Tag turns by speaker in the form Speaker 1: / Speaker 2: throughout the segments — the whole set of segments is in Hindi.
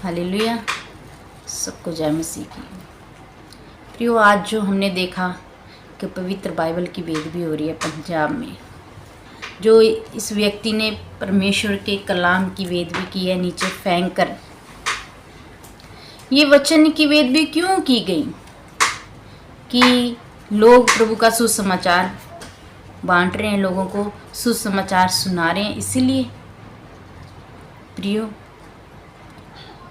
Speaker 1: हालेलुया, सबको जय मसीह की। प्रियो, आज जो हमने देखा कि पवित्र बाइबल की बेदबी हो रही है पंजाब में, जो इस व्यक्ति ने परमेश्वर के कलाम की बेदबी की है नीचे फेंक कर, ये वचन की बेदबी क्यों की गई? कि लोग प्रभु का सुसमाचार बांट रहे हैं, लोगों को सुसमाचार सुना रहे हैं, इसीलिए। प्रियो,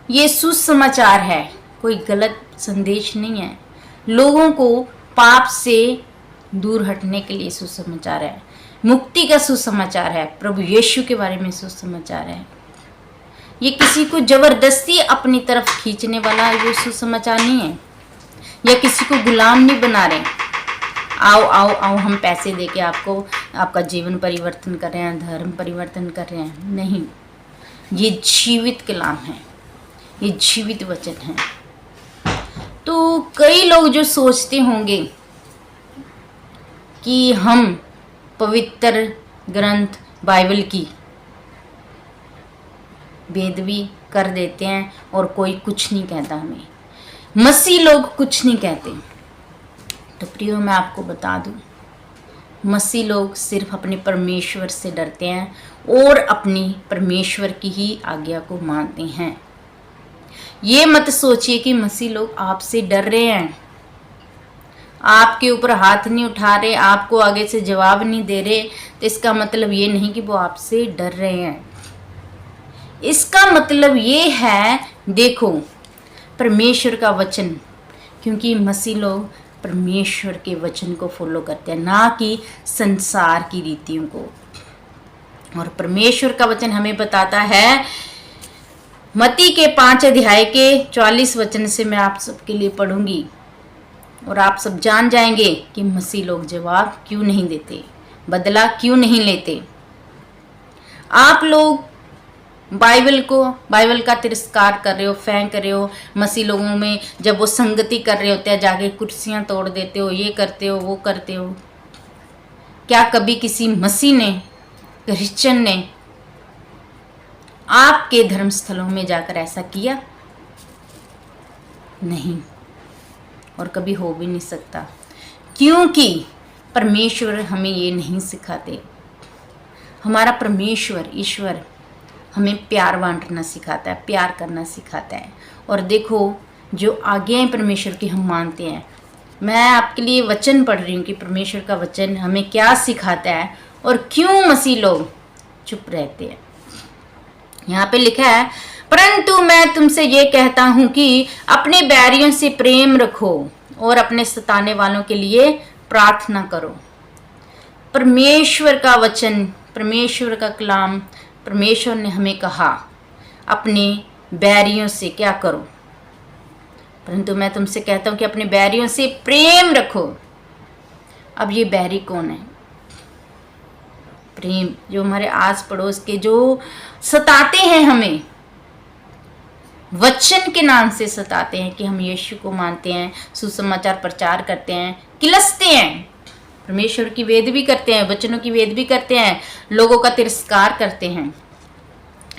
Speaker 1: ये सुसमाचार है, कोई गलत संदेश नहीं है। लोगों को पाप से दूर हटने के लिए सुसमाचार है, मुक्ति का सुसमाचार है, प्रभु यीशु के बारे में सुसमाचार है। ये किसी को जबरदस्ती अपनी तरफ खींचने वाला ये सुसमाचार नहीं है, या किसी को गुलाम नहीं बना रहे। आओ आओ आओ, हम पैसे देके आपको आपका जीवन परिवर्तन कर रहे हैं, धर्म परिवर्तन कर रहे हैं, नहीं। ये जीवित कलाम है, ये जीवित वचन है। तो कई लोग जो सोचते होंगे कि हम पवित्र ग्रंथ बाइबल की बेदबी कर देते हैं और कोई कुछ नहीं कहता, हमें मसीह लोग कुछ नहीं कहते। तो प्रियो, मैं आपको बता दूं, मसीह लोग सिर्फ अपने परमेश्वर से डरते हैं और अपनी परमेश्वर की ही आज्ञा को मानते हैं। ये मत सोचिए कि मसीह लोग आपसे डर रहे हैं, आपके ऊपर हाथ नहीं उठा रहे, आपको आगे से जवाब नहीं दे रहे, तो इसका मतलब ये नहीं कि वो आपसे डर रहे हैं। इसका मतलब ये है, देखो, परमेश्वर का वचन, क्योंकि मसीह लोग परमेश्वर के वचन को फॉलो करते हैं, ना कि संसार की रीतियों को। और परमेश्वर का वचन हमें बताता है, मत्ती के 5 अध्याय के 44 वचन से मैं आप सबके लिए पढ़ूंगी, और आप सब जान जाएंगे कि मसीह लोग जवाब क्यों नहीं देते, बदला क्यों नहीं लेते। आप लोग बाइबल का तिरस्कार कर रहे हो, फेंक रहे हो। मसीह लोगों में जब वो संगति कर रहे होते हैं, जाके कुर्सियां तोड़ देते हो, ये करते हो, वो करते हो। क्या कभी किसी मसीह ने, क्रिश्चियन ने आपके धर्म स्थलों में जाकर ऐसा किया? नहीं, और कभी हो भी नहीं सकता, क्योंकि परमेश्वर हमें ये नहीं सिखाते। हमारा परमेश्वर, ईश्वर हमें प्यार बांटना सिखाता है, प्यार करना सिखाता है। और देखो, जो आज्ञाएं परमेश्वर की हम मानते हैं, मैं आपके लिए वचन पढ़ रही हूँ कि परमेश्वर का वचन हमें क्या सिखाता है और क्यों मसीह लोग चुप रहते हैं। यहाँ पे लिखा है, परंतु मैं तुमसे ये कहता हूँ कि अपने बैरियों से प्रेम रखो और अपने सताने वालों के लिए प्रार्थना करो। परमेश्वर का वचन, परमेश्वर का कलाम, परमेश्वर ने हमें कहा अपने बैरियों से क्या करो, परंतु मैं तुमसे कहता हूं कि अपने बैरियों से प्रेम रखो। अब ये बैरी कौन है? प्रेम, जो हमारे आस पड़ोस के जो सताते हैं, हमें वचन के नाम से सताते हैं कि हम यीशु को मानते हैं, सुसमाचार प्रचार करते हैं, किलसते हैं, परमेश्वर की बेदबी करते हैं, वचनों की बेदबी करते हैं, लोगों का तिरस्कार करते हैं।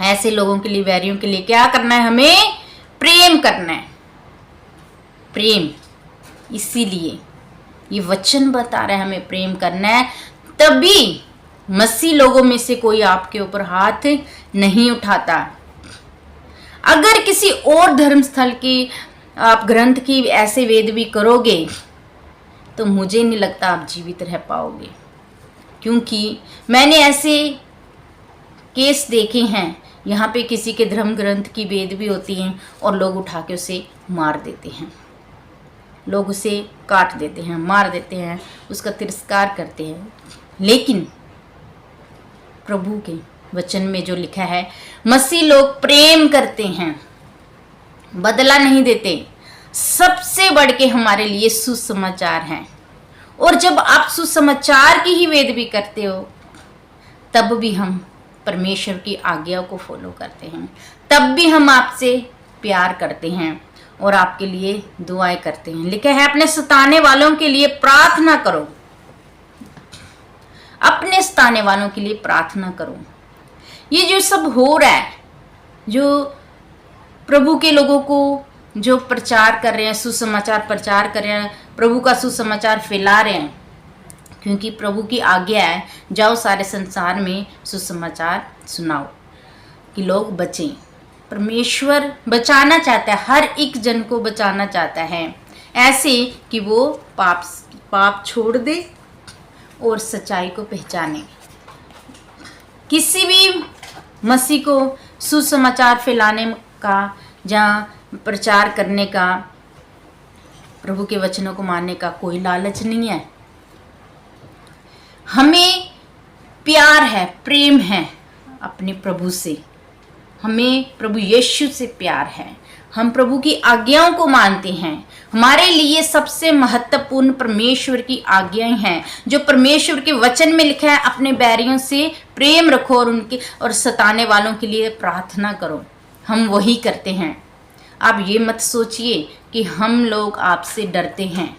Speaker 1: ऐसे लोगों के लिए, बैरियों के लिए क्या करना है? हमें प्रेम करना है, प्रेम। इसीलिए ये वचन बता रहा है हमें प्रेम करना है, तभी मसीह लोगों में से कोई आपके ऊपर हाथ नहीं उठाता। अगर किसी और धर्म स्थल की आप ग्रंथ की ऐसे बेदबी करोगे तो मुझे नहीं लगता आप जीवित रह पाओगे, क्योंकि मैंने ऐसे केस देखे हैं, यहाँ पे किसी के धर्म ग्रंथ की बेदबी होती है और लोग उठा के उसे मार देते हैं, लोग उसे काट देते हैं, मार देते हैं, उसका तिरस्कार करते हैं। लेकिन प्रभु के वचन में जो लिखा है, मसीह लोग प्रेम करते हैं, बदला नहीं देते। सबसे बढ़ के हमारे लिए सुसमाचार है। और जब आप सुसमाचार की ही बेदबी करते हो, तब भी हम परमेश्वर की आज्ञा को फॉलो करते हैं, तब भी हम आपसे प्यार करते हैं और आपके लिए दुआएं करते हैं। लिखा है, अपने सताने वालों के लिए प्रार्थना करो, अपने सताने वालों के लिए प्रार्थना करो। ये जो सब हो रहा है, जो प्रभु के लोगों को जो प्रचार कर रहे हैं, सुसमाचार प्रचार कर रहे हैं, प्रभु का सुसमाचार फैला रहे हैं, क्योंकि प्रभु की आज्ञा है जाओ सारे संसार में सुसमाचार सुनाओ कि लोग बचें। परमेश्वर बचाना चाहता है, हर एक जन को बचाना चाहता है, ऐसे कि वो पाप छोड़ दे और सच्चाई को पहचाने। किसी भी मसीह को सुसमाचार फैलाने का या प्रचार करने का, प्रभु के वचनों को मानने का कोई लालच नहीं है। हमें प्यार है, प्रेम है अपने प्रभु से, हमें प्रभु यीशु से प्यार है, हम प्रभु की आज्ञाओं को मानते हैं। हमारे लिए सबसे महत्वपूर्ण परमेश्वर की आज्ञाएं हैं, जो परमेश्वर के वचन में लिखा है, अपने बैरियों से प्रेम रखो और सताने वालों के लिए प्रार्थना करो। हम वही करते हैं। आप ये मत सोचिए कि हम लोग आपसे डरते हैं।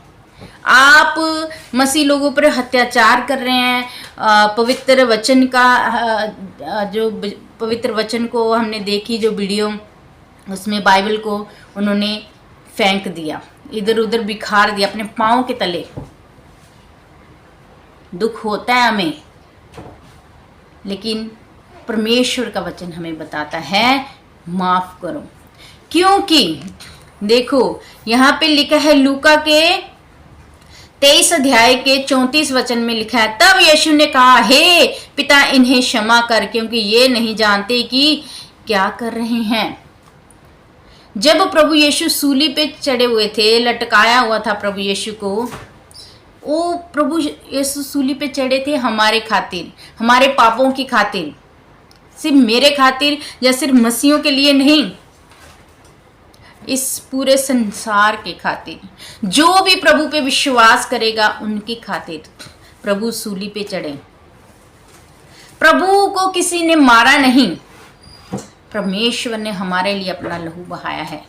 Speaker 1: आप मसीह लोगों पर अत्याचार कर रहे हैं। पवित्र वचन का जो पवित्र वचन को हमने देखी जो वीडियो, उसमें बाइबल को उन्होंने फेंक दिया, इधर उधर बिखार दिया अपने पाँव के तले। दुख होता है हमें, लेकिन परमेश्वर का वचन हमें बताता है माफ करो। क्योंकि देखो यहाँ पे लिखा है, लूका के 23 अध्याय के 34 वचन में लिखा है, तब यीशु ने कहा, हे पिता इन्हें क्षमा कर, क्योंकि ये नहीं जानते कि क्या कर रहे हैं। जब प्रभु यीशु सूली पे चढ़े हुए थे, लटकाया हुआ था प्रभु यीशु को, वो प्रभु यीशु सूली पे चढ़े थे हमारे खातिर, हमारे पापों की खातिर, सिर्फ मेरे खातिर या सिर्फ मसीहों के लिए नहीं, इस पूरे संसार के खातिर। जो भी प्रभु पे विश्वास करेगा उनकी खातिर प्रभु सूली पे चढ़े। प्रभु को किसी ने मारा नहीं, परमेश्वर ने हमारे लिए अपना लहू बहाया है।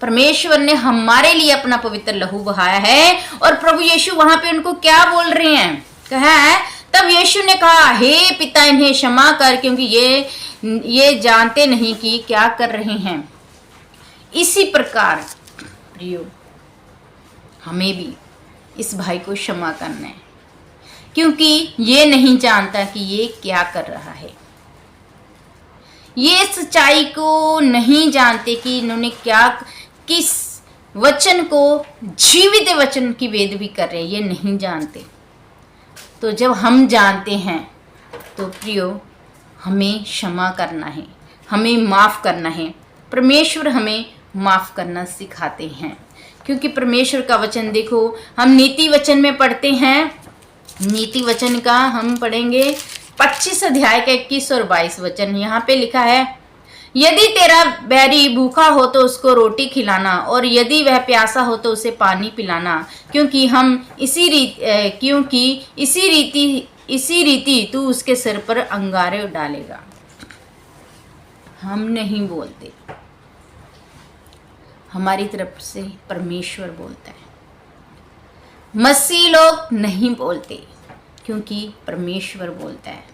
Speaker 1: परमेश्वर ने हमारे लिए अपना पवित्र लहू बहाया है। और प्रभु यीशु वहां पे उनको क्या बोल रहे हैं, कहा है, तब यीशु ने कहा, हे पिता इन्हें क्षमा कर, क्योंकि ये जानते नहीं कि क्या कर रहे हैं। इसी प्रकार प्रियो, हमें भी इस भाई को क्षमा करना है, क्योंकि ये नहीं जानता कि ये क्या कर रहा है। ये सच्चाई को नहीं जानते कि इन्होंने क्या, किस वचन को जीवित वचन की वेद भी कर रहे हैं, ये नहीं जानते। तो जब हम जानते हैं तो प्रियो, हमें क्षमा करना है, हमें माफ़ करना है। परमेश्वर हमें माफ़ करना सिखाते हैं, क्योंकि परमेश्वर का वचन देखो, हम नीति वचन में पढ़ते हैं। नीति वचन का हम पढ़ेंगे 25 अध्याय का 21 और 22 वचन। यहाँ पे लिखा है, यदि तेरा बैरी भूखा हो तो उसको रोटी खिलाना, और यदि वह प्यासा हो तो उसे पानी पिलाना, क्योंकि इसी रीति तू उसके सिर पर अंगारे डालेगा। हम नहीं बोलते, हमारी तरफ से परमेश्वर बोलता है। मसीह लोग नहीं बोलते, क्योंकि परमेश्वर बोलता है।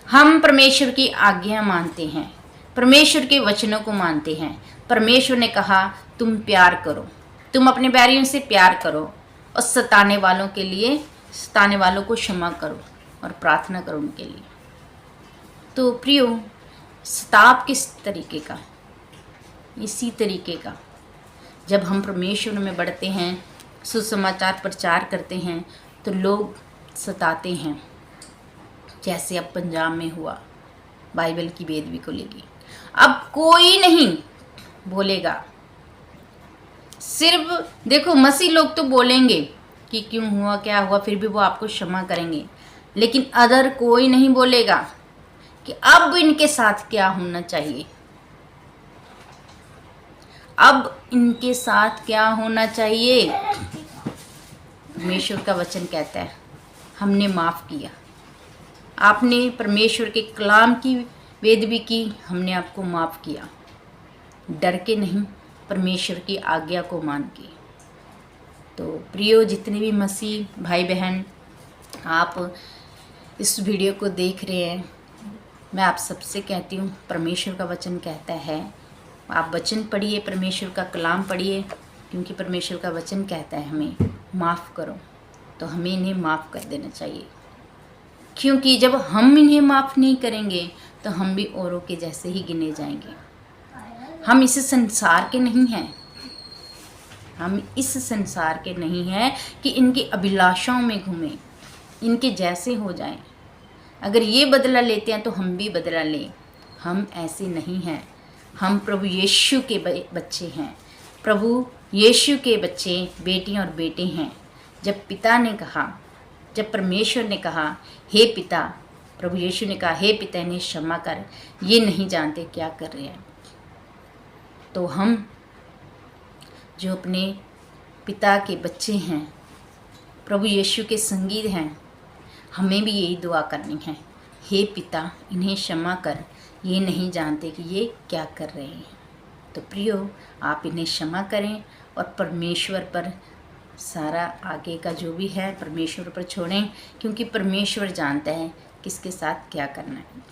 Speaker 1: हम परमेश्वर की आज्ञा मानते हैं, परमेश्वर के वचनों को मानते हैं। परमेश्वर ने कहा, तुम प्यार करो, तुम अपने बैरियों से प्यार करो, और सताने वालों को क्षमा करो और प्रार्थना करो उनके लिए। तो प्रियो, सताव किस तरीके का? इसी तरीके का, जब हम परमेश्वर में बढ़ते हैं, सुसमाचार प्रचार करते हैं, तो लोग सताते हैं। जैसे अब पंजाब में हुआ, बाइबल की बेदबी को लेके, अब कोई नहीं बोलेगा। सिर्फ देखो, मसीह लोग तो बोलेंगे कि क्यों हुआ, क्या हुआ, फिर भी वो आपको क्षमा करेंगे, लेकिन अदर कोई नहीं बोलेगा कि अब इनके साथ क्या होना चाहिए, अब इनके साथ क्या होना चाहिए। परमेश्वर का वचन कहता है, हमने माफ़ किया, आपने परमेश्वर के कलाम की वेदबी की, हमने आपको माफ़ किया, डर के नहीं, परमेश्वर की आज्ञा को मान के। तो प्रियो, जितने भी मसीह भाई बहन आप इस वीडियो को देख रहे हैं, मैं आप सबसे कहती हूँ, परमेश्वर का वचन कहता है, आप वचन पढ़िए, परमेश्वर का कलाम पढ़िए, क्योंकि परमेश्वर का वचन कहता है हमें माफ़ करो, तो हमें इन्हें माफ़ कर देना चाहिए। क्योंकि जब हम इन्हें माफ़ नहीं करेंगे तो हम भी औरों के जैसे ही गिने जाएंगे। हम इस संसार के नहीं हैं, हम इस संसार के नहीं हैं कि इनकी अभिलाषाओं में घूमें, इनके जैसे हो जाएं। अगर ये बदला लेते हैं तो हम भी बदला लें। हम ऐसे नहीं हैं, हम प्रभु यीशु के बच्चे हैं, प्रभु यीशु के बच्चे, बेटियां और बेटे हैं। जब पिता ने कहा, जब परमेश्वर ने कहा हे पिता, प्रभु यीशु ने कहा हे पिता इन्हें क्षमा कर, ये नहीं जानते क्या कर रहे हैं। तो हम जो अपने पिता के बच्चे हैं, प्रभु यीशु के संगी हैं, हमें भी यही दुआ करनी है, हे पिता इन्हें क्षमा कर, ये नहीं जानते कि ये क्या कर रहे हैं। तो प्रियो, आप इन्हें क्षमा करें और परमेश्वर पर सारा आगे का जो भी है परमेश्वर पर छोड़ें, क्योंकि परमेश्वर जानता है किसके साथ क्या करना है।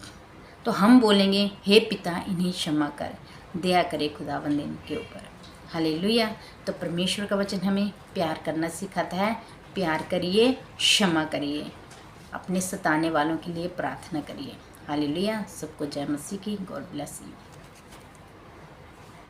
Speaker 1: तो हम बोलेंगे हे पिता इन्हें क्षमा कर, दया करे खुदावंद इनके ऊपर। हालेलुया। तो परमेश्वर का वचन हमें प्यार करना सिखाता है। प्यार करिए, क्षमा करिए, अपने सताने वालों के लिए प्रार्थना करिए। हालेलुया। सबको जय मसीह की। God bless you.